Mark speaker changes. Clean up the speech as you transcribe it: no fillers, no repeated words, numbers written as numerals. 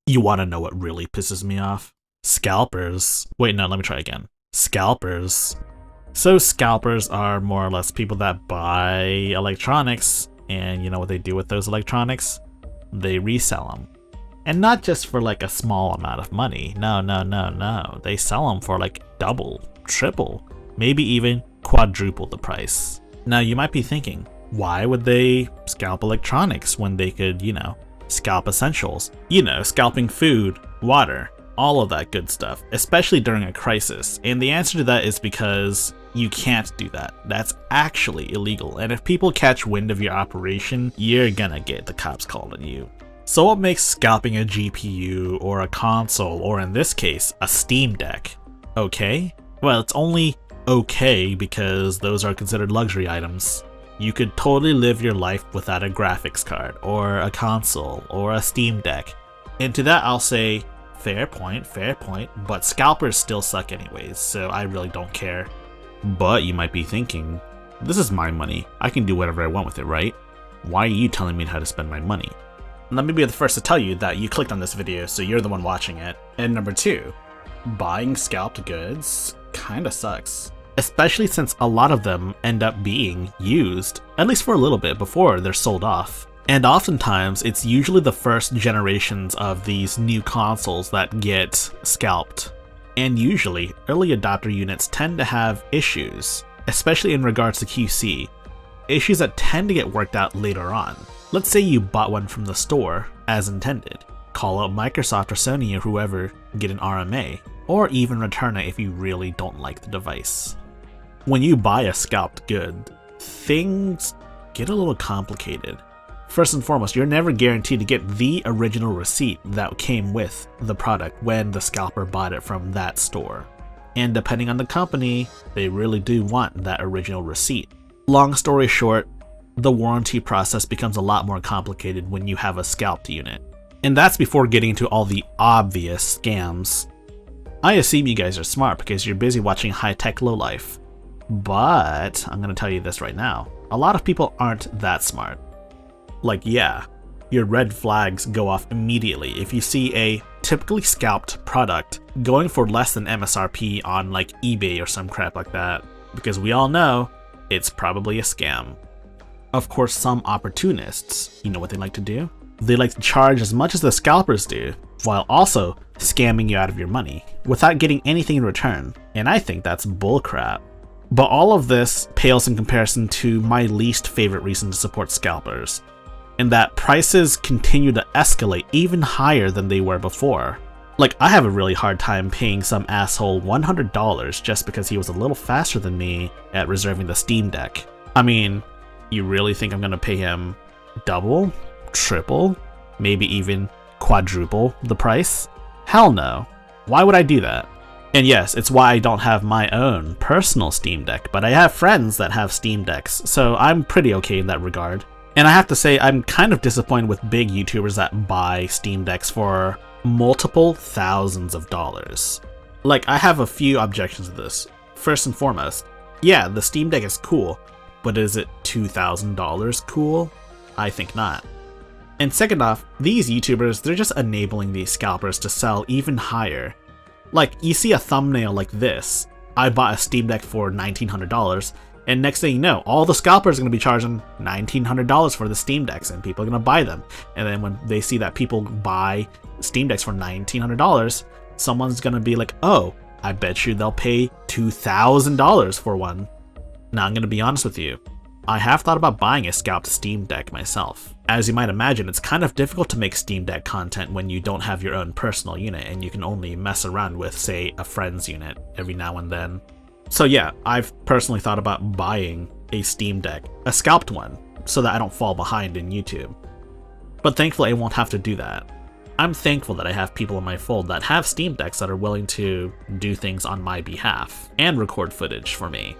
Speaker 1: You want to know what really pisses me off? Scalpers. Wait, no, let me try again. Scalpers. So scalpers are more or less people that buy electronics, and you know what they do with those electronics? They resell them. And not just for like a small amount of money. No, no, no, no. They sell them for like double, triple, maybe even quadruple the price. Now you might be thinking, why would they scalp electronics when they could, scalp essentials? Scalping food, water, all of that good stuff, especially during a crisis. And the answer to that is because you can't do that. That's actually illegal. And if people catch wind of your operation, you're gonna get the cops called on you. So what makes scalping a GPU or a console, or in this case, a Steam Deck, okay? Well, it's only okay because those are considered luxury items. You could totally live your life without a graphics card, or a console, or a Steam Deck. And to that I'll say, fair point, but scalpers still suck anyways, so I really don't care. But you might be thinking, this is my money, I can do whatever I want with it, right? Why are you telling me how to spend my money? Let me be the first to tell you that you clicked on this video, so you're the one watching it. And number two, buying scalped goods kinda sucks. Especially since a lot of them end up being used, at least for a little bit, before they're sold off. And oftentimes, it's usually the first generations of these new consoles that get scalped. And usually, early adopter units tend to have issues, especially in regards to QC. Issues that tend to get worked out later on. Let's say you bought one from the store, as intended. Call out Microsoft or Sony or whoever, get an RMA, or even return it if you really don't like the device. When you buy a scalped good, things get a little complicated. First and foremost, you're never guaranteed to get the original receipt that came with the product when the scalper bought it from that store. And depending on the company, they really do want that original receipt. Long story short, the warranty process becomes a lot more complicated when you have a scalped unit. And that's before getting into all the obvious scams. I assume you guys are smart because you're busy watching high-tech lowlife. But I'm gonna tell you this right now, a lot of people aren't that smart. Like, yeah, your red flags go off immediately if you see a typically scalped product going for less than MSRP on like eBay or some crap like that, because we all know it's probably a scam. Of course, some opportunists, you know what they like to do? They like to charge as much as the scalpers do, while also scamming you out of your money, without getting anything in return, and I think that's bullcrap. But all of this pales in comparison to my least favorite reason to support scalpers, in that prices continue to escalate even higher than they were before. Like, I have a really hard time paying some asshole $100 just because he was a little faster than me at reserving the Steam Deck. I mean, you really think I'm gonna pay him double, triple, maybe even quadruple the price? Hell no. Why would I do that? And yes, it's why I don't have my own personal Steam Deck, but I have friends that have Steam Decks, so I'm pretty okay in that regard. And I have to say, I'm kind of disappointed with big YouTubers that buy Steam Decks for multiple thousands of dollars. Like, I have a few objections to this. First and foremost, yeah, the Steam Deck is cool, but is it $2,000 cool? I think not. And second off, these YouTubers, they're just enabling these scalpers to sell even higher. Like, you see a thumbnail like this, I bought a Steam Deck for $1,900, and next thing you know, all the scalpers are going to be charging $1,900 for the Steam Decks, and people are going to buy them. And then when they see that people buy Steam Decks for $1,900, someone's going to be like, oh, I bet you they'll pay $2,000 for one. Now, I'm going to be honest with you. I have thought about buying a scalped Steam Deck myself. As you might imagine, it's kind of difficult to make Steam Deck content when you don't have your own personal unit and you can only mess around with, say, a friend's unit every now and then. So yeah, I've personally thought about buying a Steam Deck, a scalped one, so that I don't fall behind in YouTube. But thankfully I won't have to do that. I'm thankful that I have people in my fold that have Steam Decks that are willing to do things on my behalf and record footage for me.